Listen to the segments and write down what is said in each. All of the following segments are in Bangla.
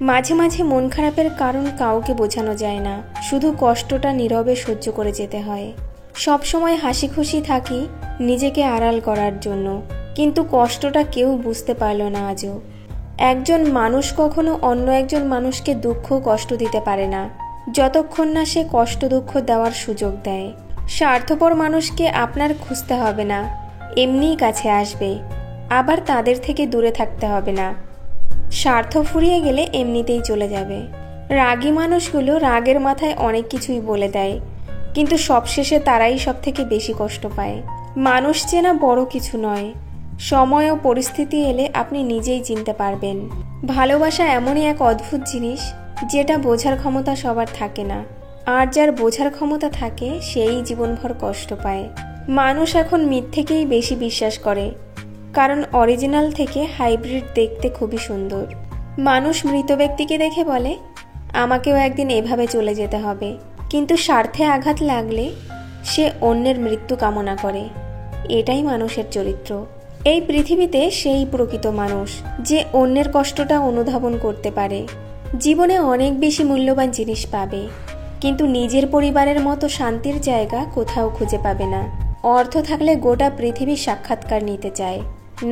মাঝে মাঝে মন খারাপের কারণ কাউকে বোঝানো যায় না, শুধু কষ্টটা নীরবে সহ্য করে যেতে হয়। সব সময় হাসি খুশি থাকি নিজেকে আড়াল করার জন্য, কিন্তু কষ্টটা কেউ বুঝতে পারল না আজও। একজন মানুষ কখনো অন্য একজন মানুষকে দুঃখ কষ্ট দিতে পারে না, যতক্ষণ না সে কষ্ট দুঃখ দেওয়ার সুযোগ দেয়। স্বার্থপর মানুষকে আপনার খুঁজতে হবে না, এমনিই কাছে আসবে। আবার তাদের থেকে দূরে থাকতে হবে না, স্বার্থ ফুরিয়ে গেলে এমনিতেই চলে যাবে। রাগী মানুষগুলো রাগের মাথায় অনেক কিছুই বলে দেয়, কিন্তু সবশেষে তারাই সব থেকে বেশি কষ্ট পায়। মানুষ চেনা বড় কিছু নয়, সময় ও পরিস্থিতি এলে আপনি নিজেই চিনতে পারবেন। ভালোবাসা এমনই এক অদ্ভুত জিনিস, যেটা বোঝার ক্ষমতা সবার থাকে না, আর যার বোঝার ক্ষমতা থাকে সেই জীবনভর কষ্ট পায়। মানুষ এখন মিথ্যেকেই বেশি বিশ্বাস করে, কারণ অরিজিনাল থেকে হাইব্রিড দেখতে খুবই সুন্দর। মানুষ মৃত ব্যক্তিকে দেখে বলে, আমাকেও একদিন এভাবে চলে যেতে হবে, কিন্তু স্বার্থে আঘাত লাগলে সে অন্যের মৃত্যু কামনা করে। এটাই মানুষের চরিত্র। এই পৃথিবীতে সেই প্রকৃত মানুষ, যে অন্যের কষ্টটা অনুধাবন করতে পারে। জীবনে অনেক বেশি মূল্যবান জিনিস পাবে, কিন্তু নিজের পরিবারের মতো শান্তির জায়গা কোথাও খুঁজে পাবে না। অর্থ থাকলে গোটা পৃথিবীর সাক্ষাৎকার নিতে চায়,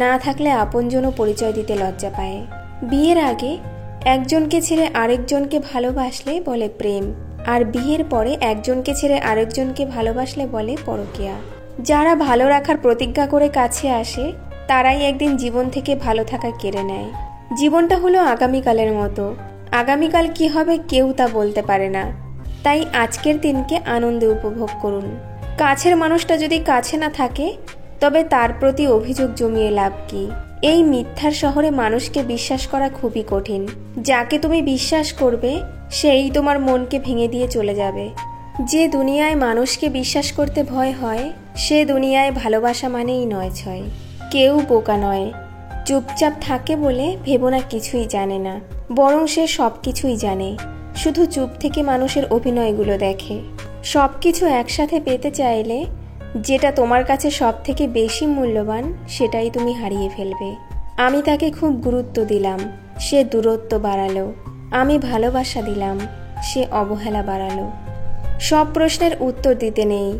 না থাকলে আপনজনও পরিচয় দিতে লজ্জা পায়। বিয়ের আগে একজনকে ছেড়ে আরেকজনকে ভালোবাসলে বলে প্রেম, আর বিয়ের পরে একজনকে ছেড়ে আরেকজনকে ভালোবাসলে বলে পরকীয়া। যারা ভালো রাখার প্রতিজ্ঞা করে কাছে আসে, তারাই একদিন জীবন থেকে ভালো থাকা কেড়ে নেয়। জীবনটা হলো আগামীকালের মতো, আগামীকাল কি হবে কেউ তা বলতে পারে না। তাই আজকের দিনকে আনন্দে উপভোগ করুন। কাছের মানুষটা যদি কাছে না থাকে, তবে তার প্রতি অভিযোগ জমিয়ে লাভ কি? এই মিথ্যার শহরে মানুষকে বিশ্বাস করা খুবই কঠিন। যাকে তুমি বিশ্বাস করবে সেই তোমার মনকে ভেঙে দিয়ে চলে যাবে। যে দুনিয়ায় মানুষকে বিশ্বাস করতে ভয় হয়, সে দুনিয়ায় ভালোবাসা মানেই নয় ছয়। কেউ বোকা নয়, চুপচাপ থাকে বলে ভেবো না কিছুই জানে না, বরং সে সব কিছুই জানে, শুধু চুপ থেকে মানুষের অভিনয়গুলো দেখে। সব কিছু একসাথে পেতে চাইলে যেটা তোমার কাছে সব থেকে বেশি মূল্যবান, সেটাই তুমি হারিয়ে ফেলবে। আমি তাকে খুব গুরুত্ব দিলাম, সে দূরত্ব বাড়ালো। আমি ভালোবাসা দিলাম, সে অবহেলা বাড়ালো। সব প্রশ্নের উত্তর দিতে নেই,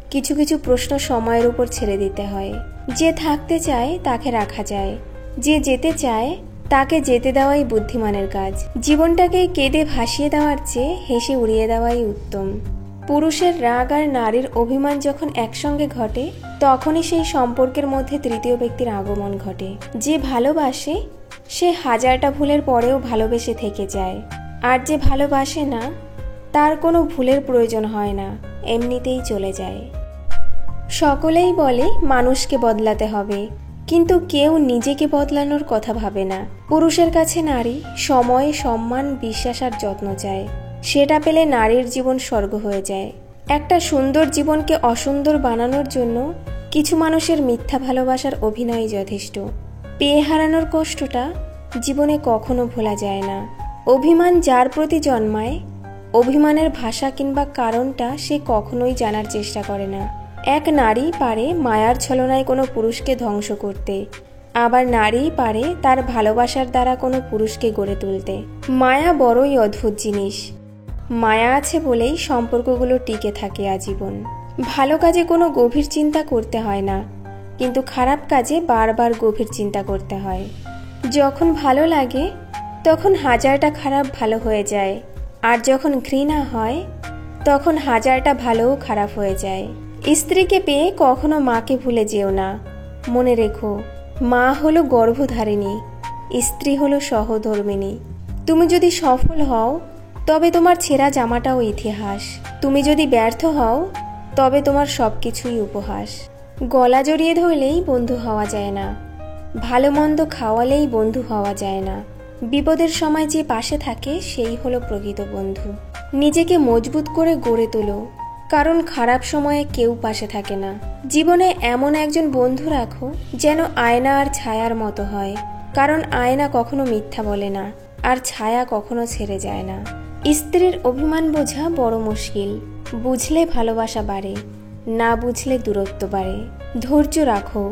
কিছু কিছু প্রশ্ন সময়ের উপর ছেড়ে দিতে হয়। যে থাকতে চায় তাকে রাখা যায়, যে যেতে চায় তাকে যেতে দেওয়াই বুদ্ধিমানের কাজ। জীবনটাকে কেঁদে ভাসিয়ে দেওয়ার চেয়ে হেসে উড়িয়ে দেওয়াই উত্তম। পুরুষের রাগ আর নারীর অভিমান যখন একসঙ্গে ঘটে, তখনই সেই সম্পর্কের মধ্যে তৃতীয় ব্যক্তির আগমন ঘটে। যে ভালোবাসে সে হাজারটা ভুলের পরেও ভালোবেসে থেকে যায়, আর যে ভালোবাসে না তার কোনো ভুলের প্রয়োজন হয় না, এমনিতেই চলে যায়। সকলেই বলে মানুষকে বদলাতে হবে, কিন্তু কেউ নিজেকে বদলানোর কথা ভাবে না। পুরুষের কাছে নারী সময়, সম্মান, বিশ্বাস আর যত্ন চায়। সেটা পেলে নারীর জীবন স্বর্গ হয়ে যায়। একটা সুন্দর জীবনকে অসুন্দর বানানোর জন্য কিছু মানুষের মিথ্যা ভালোবাসার অভিনয় যথেষ্ট। পেয়ে হারানোর কষ্টটা জীবনে কখনো ভোলা যায় না। অভিমান যার প্রতি জন্মায়, অভিমানের ভাষা কিংবা কারণটা সে কখনোই জানার চেষ্টা করে না। এক নারী পারে মায়ার ছলনায় কোনো পুরুষকে ধ্বংস করতে, আবার নারী পারে তার ভালোবাসার দ্বারা কোনো পুরুষকে গড়ে তুলতে। মায়া বড়ই অদ্ভুত জিনিস। মায়া আছে বলেই সম্পর্কগুলো টিকে থাকে আজীবন। ভালো কাজে কোনো গভীর চিন্তা করতে হয় না, কিন্তু খারাপ কাজে বারবার গভীর চিন্তা করতে হয়। যখন ভালো লাগে তখন হাজারটা খারাপ ভালো হয়ে যায়, আর যখন ঘৃণা হয় তখন হাজারটা ভালোও খারাপ হয়ে যায়। স্ত্রীকে পেয়ে কখনো মাকে ভুলে যেও না। মনে রেখো, মা হলো গর্ভধারিণী, স্ত্রী হলো সহধর্মিণী। তুমি যদি সফল হও তবে তোমার ছেঁড়া জামাটাও ইতিহাস। তুমি যদি ব্যর্থ হও তবে তোমার সব কিছুই উপহাস। গলা জড়িয়ে ধরলেই বন্ধু হওয়া যায় না, ভালো মন্দ খাওয়ালেই বন্ধু হওয়া যায় না। বিপদের সময় যে পাশে থাকে সেই হলো প্রকৃত বন্ধু। নিজেকে মজবুত করে গড়ে তোলো, কারণ খারাপ সময়ে কেউ পাশে থাকে না। জীবনে এমন একজন বন্ধু রাখো যেন আয়না আর ছায়ার মতো হয়, কারণ আয়না কখনো মিথ্যা বলে না, আর ছায়া কখনো ছেড়ে যায় না। স্ত্রীর অভিমান বোঝা বড় মুশকিল, বুঝলে ভালোবাসা বাড়ে, না বুঝলে দূরত্ব বাড়ে। ধৈর্য রাখো,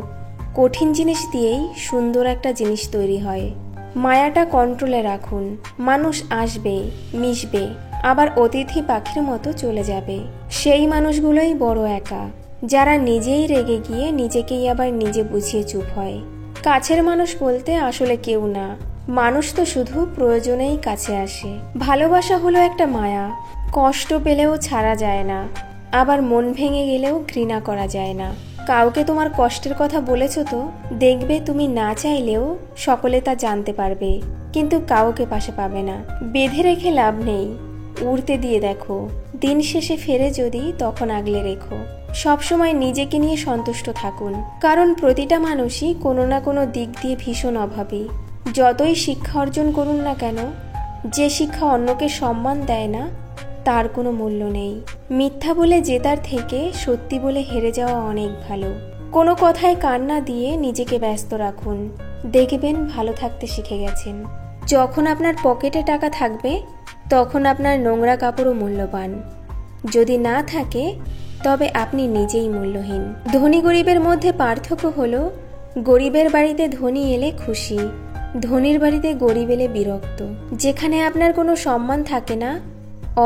কঠিন জিনিস দিয়েই সুন্দর একটা জিনিস তৈরি হয়। মায়াটা কন্ট্রোলে রাখুন। মানুষ আসবে, মিশবে, আবার অতিথি পাখির মতো চলে যাবে। সেই মানুষগুলোই বড় একা, যারা নিজেই রেগে গিয়ে নিজেকেই আবার নিজে বুঝিয়ে চুপ হয়। কাছের মানুষ বলতে আসলে কেউ না, মানুষ তো শুধু প্রয়োজনেই কাছে আসে। ভালোবাসা হলো একটা মায়া, কষ্ট পেলেও ছাড়া যায় না, আবার মন ভেঙে গেলেও ঘৃণা করা যায় না। কাউকে তোমার কষ্টের কথা বলেছো তো দেখবে তুমি না চাইলেও সকলে তা জানতে পারবে, কিন্তু কাউকে পাশে পাবে না। বেঁধে রেখে লাভ নেই, উড়তে দিয়ে দেখো, দিন শেষে ফেরে যদি তখন আগলে রেখো। সবসময় নিজেকে নিয়ে সন্তুষ্ট থাকুন, কারণ প্রতিটা মানুষই কোনো না কোনো দিক দিয়ে ভীষণ অভাবী। যতই শিক্ষা অর্জন করুন না কেন, যে শিক্ষা অন্যকে সম্মান দেয় না তার কোনো মূল্য নেই। মিথ্যা বলে জেতার থেকে সত্যি বলে হেরে যাওয়া অনেক ভালো। কোনো কথায় কান না দিয়ে নিজেকে ব্যস্ত রাখুন, দেখবেন ভালো থাকতে শিখে গেছেন। যখন আপনার পকেটে টাকা থাকবে তখন আপনার নোংরা কাপড়ও মূল্যবান, যদি না থাকে তবে আপনি নিজেই মূল্যহীন। ধনী গরিবের মধ্যে পার্থক্য হলো, গরিবের বাড়িতে ধনী এলে খুশি, ধনীর বাড়িতে গরিব এলে বিরক্ত। যেখানে আপনার কোনো সম্মান থাকে না,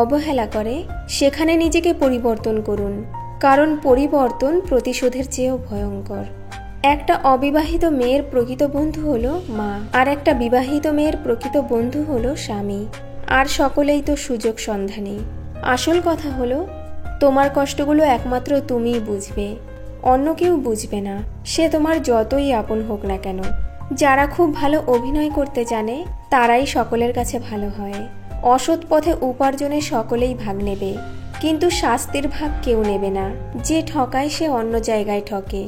অবহেলা করে, সেখানে নিজেকে পরিবর্তন করুন, কারণ পরিবর্তন প্রতিশোধের চেয়েও ভয়ঙ্কর। একটা অবিবাহিত মেয়ের প্রকৃত বন্ধু হলো মা, আর একটা বিবাহিত মেয়ের প্রকৃত বন্ধু হলো স্বামী। আর সকলেই তো সুযোগ সন্ধানী। আসল কথা হলো, তোমার কষ্টগুলো একমাত্র তুমিই বুঝবে, অন্য কেউ বুঝবে না, সে তোমার যতই আপন হোক না কেন। যারা খুব ভালো অভিনয় করতে জানে তারাই সকলের কাছে ভালো হয়। অসৎ পথে উপার্জনে সকলেই ভাগ নেবে, কিন্তু শাস্তির ভাগ কেউ নেবে না। যে ঠকায় সে অন্য জায়গায় ঠকে,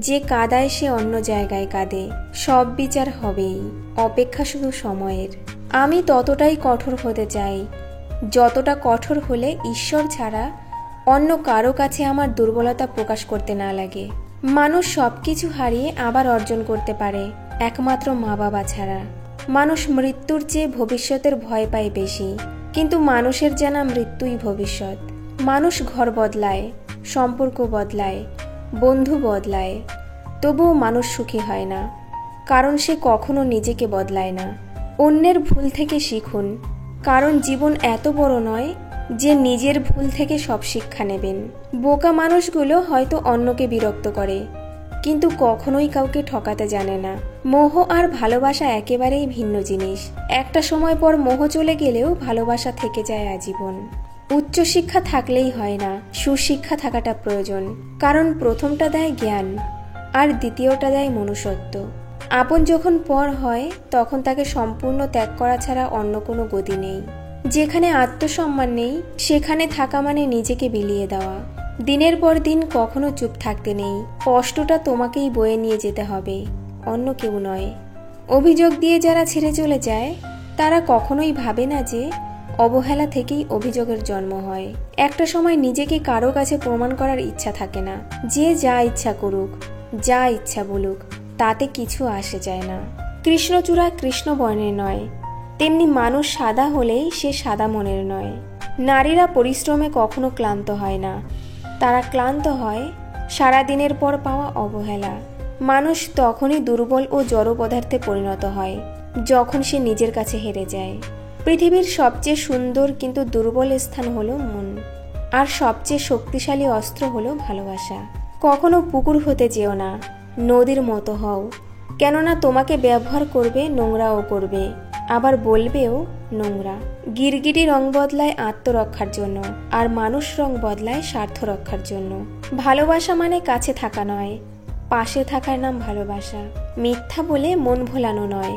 যে কাঁদায় সে অন্য জায়গায় কাঁদে। সব বিচার হবেই, অপেক্ষা শুধু সময়ের। আমি ততটাই কঠোর হতে চাই যতটা কঠোর হলে ঈশ্বর ছাড়া অন্য কারো কাছে আমার দুর্বলতা প্রকাশ করতে না লাগে। মানুষ সবকিছু হারিয়ে আবার অর্জন করতে পারে, একমাত্র মা বাবা ছাড়া। মানুষ মৃত্যুর চেয়ে ভবিষ্যতের ভয় পায় বেশি, কিন্তু মানুষের জানা মৃত্যুই ভবিষ্যৎ। মানুষ ঘর বদলায়, সম্পর্ক বদলায়, বন্ধু বদলায়, তবুও মানুষ সুখী হয় না, কারণ সে কখনো নিজেকে বদলায় না। অন্যের ভুল থেকে শিখুন, কারণ জীবন এত বড় নয় যে নিজের ভুল থেকে সব শিক্ষা নেবেন। বোকা মানুষগুলো হয়তো অন্যকে বিরক্ত করে, কিন্তু কখনোই কাউকে ঠকাতে জানে না। মোহ আর ভালোবাসা একেবারেই ভিন্ন জিনিস। একটা সময় পর মোহ চলে গেলেও ভালোবাসা থেকে যায় আজীবন। উচ্চশিক্ষা থাকলেই হয় না, সুশিক্ষা থাকাটা প্রয়োজন, কারণ প্রথমটা দেয় জ্ঞান আর দ্বিতীয়টা দেয় মনুষ্যত্ব। আপন যখন পর হয় তখন তাকে সম্পূর্ণ ত্যাগ করা ছাড়া অন্য কোনো গতি নেই। যেখানে আত্মসম্মান নেই সেখানে থাকা মানে নিজেকে বিলিয়ে দেওয়া। দিনের পর দিন কখনো চুপ থাকতে নেই, কষ্টটা তোমাকেই বয়ে নিয়ে যেতে হবে, অন্য কেউ নয়। অভিযোগ দিয়ে যারা ছেড়ে চলে যায় তারা কখনোই ভাবে না যে অবহেলা থেকেই অভিযোগের জন্ম হয়। একটা সময় নিজেকে কারো কাছে প্রমাণ করার ইচ্ছা থাকে না। যে যা ইচ্ছা করুক, যা ইচ্ছা বলুক, তাতে কিছু আসে যায় না। কৃষ্ণচূড়া কৃষ্ণ বর্ণের নয়, তেমনি মানুষ সাদা হলেই সে সাদা মনের নয়। নারীরা পরিশ্রমে কখনো ক্লান্ত হয় না, তারা ক্লান্ত হয় সারাদিনের পর পাওয়া অবহেলা। মানুষ তখনই দুর্বল ও জড় পদার্থে পরিণত হয় যখন সে নিজের কাছে হেরে যায়। পৃথিবীর সবচেয়ে সুন্দর কিন্তু দুর্বল স্থান হলো মন, আর সবচেয়ে শক্তিশালী অস্ত্র হলো ভালোবাসা। কখনো পুকুর হতে যেও না, নদীর মতো হও, কেননা তোমাকে ব্যবহার করবে, নোংরাও করবে, আবার বলবেও নোংরা। গিরগিটি রং বদলায় আত্মরক্ষার জন্য, আর মানুষ রং বদলায় স্বার্থ রক্ষার জন্য। ভালোবাসা মানে কাছে থাকা নয়, পাশে থাকার নাম ভালোবাসা। মিথ্যা বলে মন ভোলানো নয়,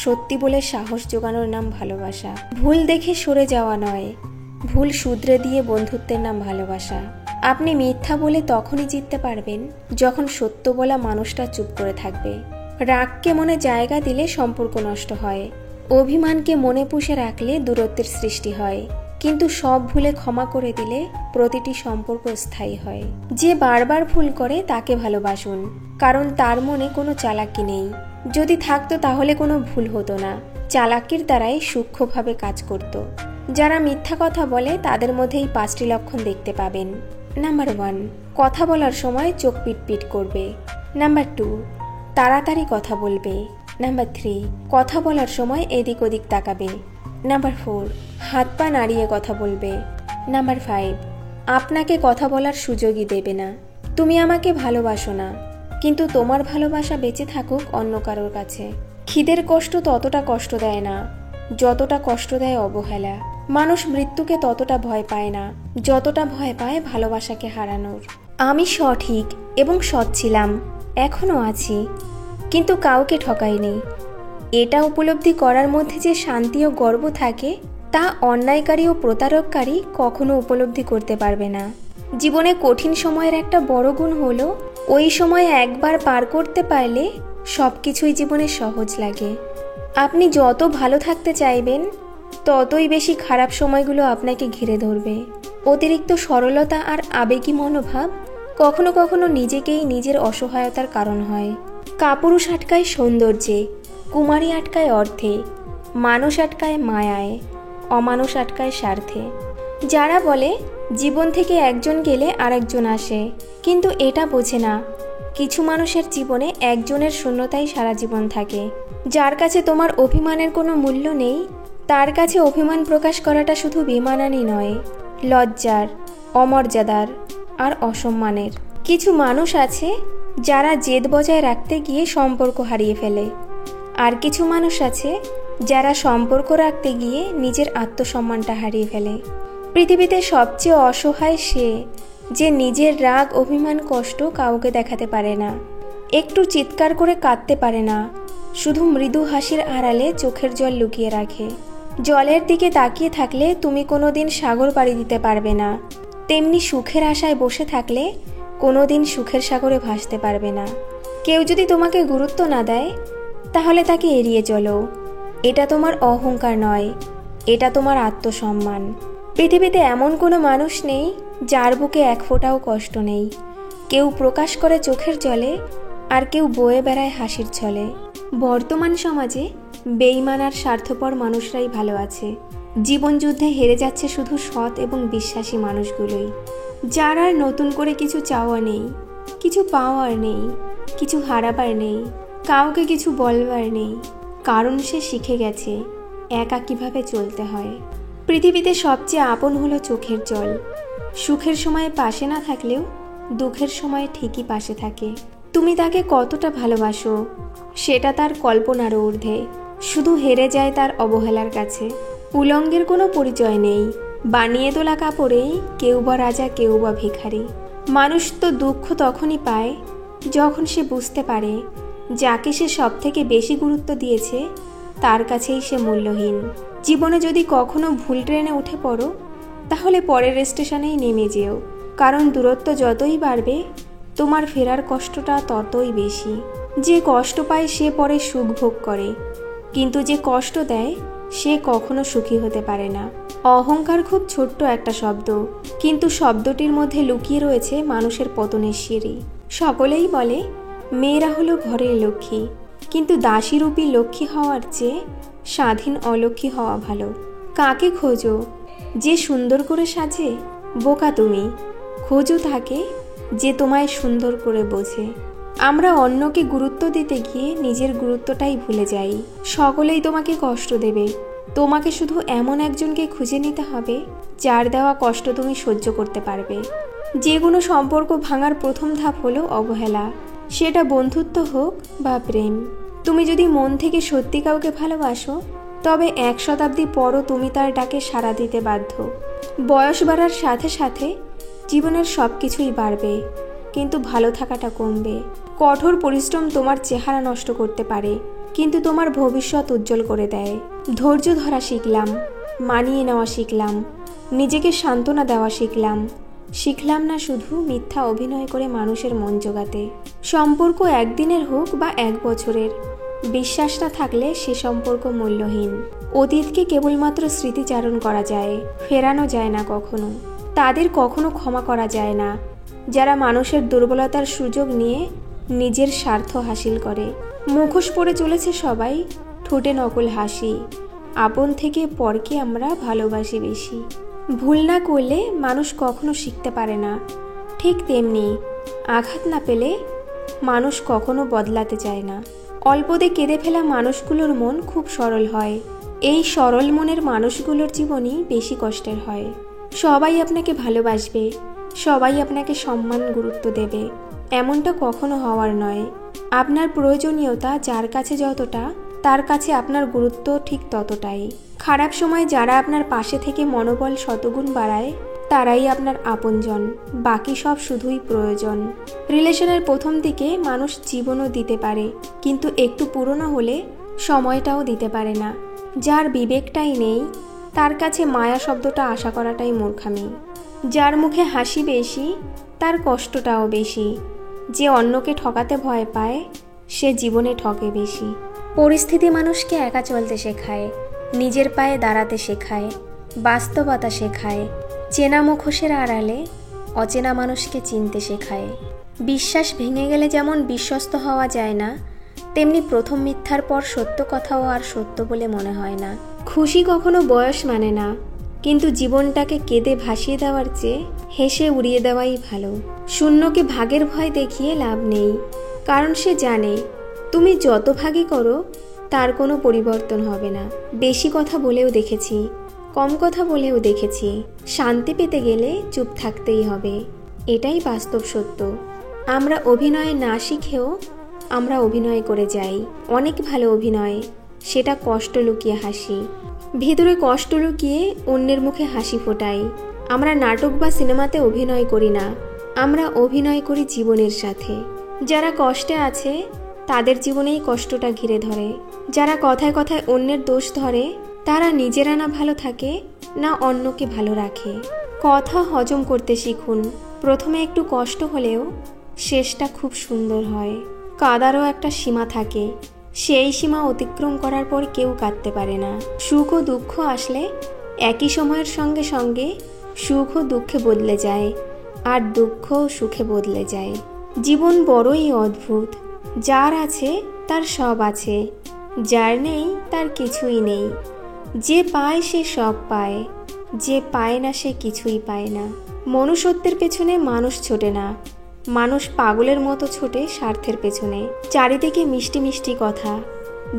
সত্যি বলে সাহস জোগানোর নাম ভালোবাসা। ভুল দেখে সরে যাওয়া নয়, ভুল শুধরে দিয়ে বন্ধুত্বের নাম ভালোবাসা। আপনি মিথ্যা বলে তখনই জিততে পারবেন যখন সত্য বলা মানুষটা চুপ করে থাকবে। রাগকে মনে জায়গা দিলে সম্পর্ক নষ্ট হয়, অভিমানকে মনে পুষে রাখলে দূরত্বের সৃষ্টি হয়, কিন্তু সব ভুলে ক্ষমা করে দিলে প্রতিটি সম্পর্ক স্থায়ী হয়। যে বারবার ভুল করে তাকে ভালোবাসুন, কারণ তার মনে কোনো চালাকি নেই। যদি থাকতো তাহলে কোনো ভুল হতো না, চালাকির দ্বারাই সূক্ষ্মভাবে কাজ করত। যারা মিথ্যা কথা বলে তাদের মধ্যেই 5টি লক্ষণ দেখতে পাবেন। নাম্বার 1, কথা বলার সময় চোখ পিটপিট করবে। নাম্বার 2, তাড়াতাড়ি কথা বলবে। নাম্বার 3, কথা বলার সময় এদিক ওদিক তাকাবে। নাম্বার 4, হাত পা নাড়িয়ে কথা বলবে। নাম্বার 5, আপনাকে কথা বলার সুযোগই দেবে না। তুমি আমাকে ভালোবাসো না, কিন্তু তোমার ভালোবাসা বেঁচে থাকুক অন্য কারোর কাছে। খিদের কষ্ট ততটা কষ্ট দেয় না যতটা কষ্ট দেয় অবহেলা। মানুষ মৃত্যুকে ততটা ভয় পায় না যতটা ভয় পায় ভালোবাসাকে হারানোর। আমি সঠিক এবং সৎ ছিলাম, এখনও আছি, কিন্তু কাউকে ঠকাইনি। এটা উপলব্ধি করার মধ্যে যে শান্তি ও গর্ব থাকে, তা অন্যায়কারী ও প্রতারককারী কখনো উপলব্ধি করতে পারবে না। জীবনে কঠিন সময়ের একটা বড় গুণ হলো, ওই সময় একবার পার করতে পারলে সব কিছুই জীবনে সহজ লাগে। আপনি যত ভালো থাকতে চাইবেন, ততই বেশি খারাপ সময়গুলো আপনাকে ঘিরে ধরবে। অতিরিক্ত সরলতা আর আবেগী মনোভাব কখনো কখনো নিজেকেই নিজের অসহায়তার কারণ হয়। কাপুরুষ আটকায় সৌন্দর্যে, কুমারী আটকায় অর্থে, মানুষ আটকায় মায়ায়, অমানুষ আটকায় স্বার্থে। যারা বলে জীবন থেকে একজন গেলে আরেকজন আসে, কিন্তু এটা বোঝে না কিছু মানুষের জীবনে একজনের শূন্যতাই সারা জীবন থাকে। যার কাছে তোমার অভিমানের কোনো মূল্য নেই, তার কাছে অভিমান প্রকাশ করাটা শুধু বেমানানি নয়, লজ্জার, অমর্যাদার আর অসম্মানের। কিছু মানুষ আছে যারা জেদ বজায় রাখতে গিয়ে সম্পর্ক হারিয়ে ফেলে, আর কিছু মানুষ আছে যারা সম্পর্ক রাখতে গিয়ে নিজের আত্মসম্মানটা হারিয়ে ফেলে। পৃথিবীতে সবচেয়ে অসহায় সে যে নিজের রাগ, অভিমান, কষ্ট কাউকে দেখাতে পারে না, একটু চিৎকার করে কাঁদতে পারে না, শুধু মৃদু হাসির আড়ালে চোখের জল লুকিয়ে রাখে। জলের দিকে তাকিয়ে থাকলে তুমি কোনোদিন সাগর পাড়ি দিতে পারবে না, তেমনি সুখের আশায় বসে থাকলে কোনোদিন সুখের সাগরে ভাসতে পারবে না। কেউ যদি তোমাকে গুরুত্ব না দেয়, তাহলে তাকে এড়িয়ে চলো। এটা তোমার অহংকার নয়, এটা তোমার আত্মসম্মান। পৃথিবীতে এমন কোনো মানুষ নেই যার বুকে এক ফোঁটাও কষ্ট নেই। কেউ প্রকাশ করে চোখের জলে, আর কেউ বয়ে বেড়ায় হাসির ছলে। বর্তমান সমাজে বেঈমান আর স্বার্থপর মানুষরাই ভালো আছে। জীবন যুদ্ধে হেরে যাচ্ছে শুধু সৎ এবং বিশ্বাসী মানুষগুলোই। যার আর নতুন করে কিছু চাওয়া নেই, কিছু পাওয়ার নেই, কিছু হারাবার নেই, কাউকে কিছু বলবার নেই, কারণ সে শিখে গেছে একা কিভাবে চলতে হয়। পৃথিবীতে সবচেয়ে আপন হলো চোখের জল। সুখের সময়ে পাশে না থাকলেও দুঃখের সময়ে ঠিকই পাশে থাকে। তুমি তাকে কতটা ভালোবাসো সেটা তার কল্পনারও ঊর্ধ্বে, শুধু হেরে যায় তার অবহেলার কাছে। উলঙ্গের কোনো পরিচয় নেই, বানিয়ে তোলা কাপড়েই কেউ বা রাজা, কেউ বা ভিখারি। মানুষ তো দুঃখ তখনই পায় যখন সে বুঝতে পারে যাকে সে সব থেকে বেশি গুরুত্ব দিয়েছে তার কাছেই সে মূল্যহীন। জীবনে যদি কখনো ভুল ট্রেনে উঠে পড়ো, তাহলে পরের স্টেশনেই নেমে যেও, কারণ দূরত্ব যতই বাড়বে তোমার ফেরার কষ্টটা ততই বেশি। যে কষ্ট পায় সে পরে সুখ ভোগ করে, কিন্তু যে কষ্ট দেয় সে কখনো সুখী হতে পারে না। অহংকার খুব ছোট্ট একটা শব্দ, কিন্তু শব্দটির মধ্যে লুকিয়ে রয়েছে মানুষের পতনের সিঁড়ি। সকলেই বলে মেয়েরা হলো ঘরের লক্ষ্মী, কিন্তু দাসীরূপী লক্ষ্মী হওয়ার চেয়ে স্বাধীন অলক্ষ্মী হওয়া ভালো। কাকে খোঁজো? যে সুন্দর করে সাজে? বোকা তুমি। খোঁজো তাকে যে তোমায় সুন্দর করে বোঝে। আমরা অন্যকে গুরুত্ব দিতে গিয়ে নিজের গুরুত্বটাই ভুলে যাই। সকলেই তোমাকে কষ্ট দেবে, তোমাকে শুধু এমন একজনকে খুঁজে নিতে হবে যার দেওয়া কষ্ট তুমি সহ্য করতে পারবে। যে কোনো সম্পর্ক ভাঙার প্রথম ধাপ হলো অবহেলা, সেটা বন্ধুত্ব হোক বা প্রেম। তুমি যদি মন থেকে সত্যি কাউকে ভালোবাসো, তবে 1 শতাব্দী পরও তুমি তার ডাকে সাড়া দিতে বাধ্য। বয়স বাড়ার সাথে সাথে জীবনের সব কিছুই বাড়বে, কিন্তু ভালো থাকাটা কমবে। কঠোর পরিশ্রম তোমার চেহারা নষ্ট করতে পারে, কিন্তু তোমার ভবিষ্যৎ উজ্জ্বল করে দেয়। ধৈর্য ধরা শিখলাম, মানিয়ে নেওয়া শিখলাম, নিজেকে সান্ত্বনা দেওয়া শিখলাম না শুধু মিথ্যা অভিনয় করে মানুষের মন জোগাতে। সম্পর্ক একদিনের হোক বা 1 বছরের, বিশ্বাস না থাকলে সে সম্পর্ক মূল্যহীন। অতীতকে কেবলমাত্র স্মৃতিচারণ করা যায়, ফেরানো যায় না কখনো। তাদের কখনো ক্ষমা করা যায় না যারা মানুষের দুর্বলতার সুযোগ নিয়ে নিজের স্বার্থ হাসিল করে। মুখোশ পরে চলেছে সবাই, ঠোঁটে নকল হাসি। আপন থেকে পরকে আমরা ভালোবাসি বেশি। ভুল না করলে মানুষ কখনো শিখতে পারে না, ঠিক তেমনি আঘাত না পেলে মানুষ কখনো বদলাতে চায় না। অল্পতে কেঁদে ফেলা মানুষগুলোর মন খুব সরল হয়। এই সরল মনের মানুষগুলোর জীবনই বেশি কষ্টের হয়। সবাই আপনাকে ভালোবাসবে, সবাই আপনাকে সম্মান গুরুত্ব দেবে, এমনটা কখনো হওয়ার নয়। আপনার প্রয়োজনীয়তা যার কাছে যতটা, তার কাছে আপনার গুরুত্ব ঠিক ততটাই। খারাপ সময় যারা আপনার পাশে থেকে মনোবল শতগুণ বাড়ায়, তারাই আপনার আপনজন, বাকি সব শুধুই প্রয়োজন। রিলেশনের প্রথম দিকে মানুষ জীবনও দিতে পারে, কিন্তু একটু পুরনো হলে সময়টাও দিতে পারে না। যার বিবেকটাই নেই, তার কাছে মায়া শব্দটা আশা করাটাই মূর্খামি। যার মুখে হাসি বেশি, তার কষ্টটাও বেশি। যে অন্যকে ঠকাতে ভয় পায়, সে জীবনে ঠকে বেশি। পরিস্থিতি মানুষকে একা চলতে শেখায়, নিজের পায়ে দাঁড়াতে শেখায়, বাস্তবতা শেখায়। চেনা মুখোশের আড়ালে অচেনা মানুষকে চিনতে শেখায়। বিশ্বাস ভেঙে গেলে যেমন বিশ্বস্ত হওয়া যায় না, তেমনি প্রথম মিথ্যার পর সত্য কথাও আর সত্য বলে মনে হয় না। খুশি কখনো বয়স মানে না, কিন্তু জীবনটাকে কেঁদে ভাসিয়ে দেওয়ার চেয়ে হেসে উড়িয়ে দেওয়াই ভালো। শূন্যকে ভাগের ভয় দেখিয়ে লাভ নেই, কারণ সে জানে তুমি যত ভাগই করো তার কোনো পরিবর্তন হবে না। বেশি কথা বলেও দেখেছি, কম কথা বলেও দেখেছি, শান্তি পেতে গেলে চুপ থাকতেই হবে। এটাই বাস্তব সত্য। আমরা অভিনয় না শিখেও আমরা অভিনয় করে যাই, অনেক ভালো অভিনয়। সেটা কষ্ট লুকিয়ে হাসি, ভেতরে কষ্ট লুকিয়ে অন্যের মুখে হাসি ফোটাই। আমরা নাটক বা সিনেমাতে অভিনয় করি না, আমরা অভিনয় করি জীবনের সাথে। যারা কষ্টে আছে তাদের জীবনেই কষ্টটা ঘিরে ধরে। যারা কথায় কথায় অন্যের দোষ ধরে, তারা নিজেরা না ভালো থাকে, না অন্যকে ভালো রাখে। কথা হজম করতে শিখুন। প্রথমে একটু কষ্ট হলেও শেষটা খুব সুন্দর হয়। কাঁদারও একটা সীমা থাকে, সেই সীমা অতিক্রম করার পর কেউ কাঁদতে পারে না। সুখ ও দুঃখ আসলে একই সময়ের সঙ্গে সঙ্গে সুখ ও দুঃখে বদলে যায়, আর দুঃখ ও সুখে বদলে যায়। জীবন বড়ই অদ্ভুত। যার আছে তার সব আছে, যার নেই তার কিছুই নেই। যে পায় সে সব পায়, যে পায় না সে কিছুই পায় না। মনুষ্যত্বের পেছনে মানুষ ছোটে না, মানুষ পাগলের মতো ছোটে স্বার্থের পেছনে। চারিদিকে মিষ্টি মিষ্টি কথা,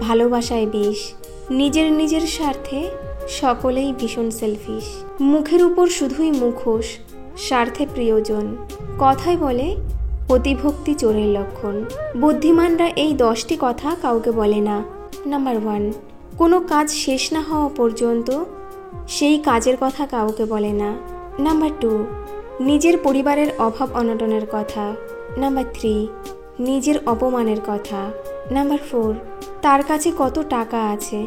ভালোবাসায় বিষ। নিজের স্বার্থে সকলেই ভীষণ সেলফিশ। মুখের উপর শুধুই মুখোশ, স্বার্থে প্রিয়জন। কথায় বলে অতিভক্তি চোরের লক্ষণ। বুদ্ধিমানরা এই 10টি কথা কাউকে বলে না। নাম্বার 1, কোনো কাজ শেষ না হওয়া পর্যন্ত সেই কাজের কথা কাউকে বলে না। নাম্বার 2, নিজের পরিবারের অভাব অনটনের কথা। নাম্বার 3, নিজের অপমানের কথা। নাম্বার 4, তার কাছে কত টাকা আছে।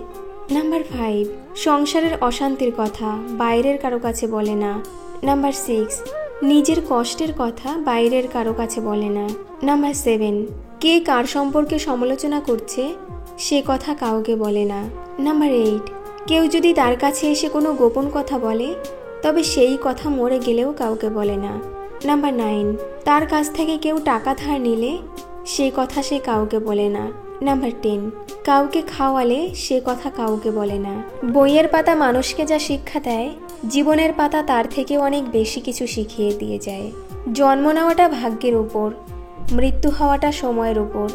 নাম্বার 5, সংসারের অশান্তির কথা বাইরের কারো কাছে বলে না। নাম্বার 6, নিজের কষ্টের কথা বাইরের কারো কাছে বলে না। নাম্বার 7, কে কার সম্পর্কে সমালোচনা করছে সে কথা কাউকে বলে না। নাম্বার 8, কেউ যদি তার কাছে এসে কোনো গোপন কথা বলে, তবে সেই কথা মরে গেলেও কাউকে বলে না। নাম্বার 9, তার কাছ থেকে কেউ টাকা ধার নিলে সে কথা সে কাউকে বলে না। নাম্বার 10, কাউকে খাওয়ালে সে কথা কাউকে বলে না। বইয়ের পাতা মানুষকে যা শিক্ষা দেয়, জীবনের পাতা তার থেকে অনেক বেশি কিছু শিখিয়ে দিয়ে যায়। জন্ম নেওয়াটা ভাগ্যের উপর, মৃত্যু হওয়াটা সময়ের উপর,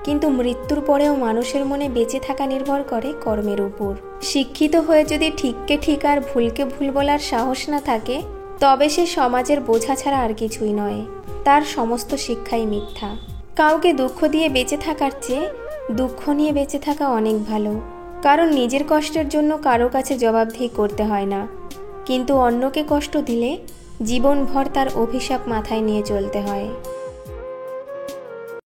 কিন্তু মৃত্যুর পরেও মানুষের মনে বেঁচে থাকা নির্ভর করে কর্মের উপর। শিক্ষিত হয়ে যদি ঠিককে ঠিক আর ভুলকে ভুল বলার সাহস না থাকে, তবে সে সমাজের বোঝা ছাড়া আর কিছুই নয়। তার সমস্ত শিক্ষাই মিথ্যা। কাউকে দুঃখ দিয়ে বেঁচে থাকার চেয়ে দুঃখ নিয়ে বেঁচে থাকা অনেক ভালো, কারণ নিজের কষ্টের জন্য কারো কাছে জবাবদিহি করতে হয় না, কিন্তু অন্যকে কষ্ট দিলে জীবনভর তার অভিশাপ মাথায় নিয়ে চলতে হয়।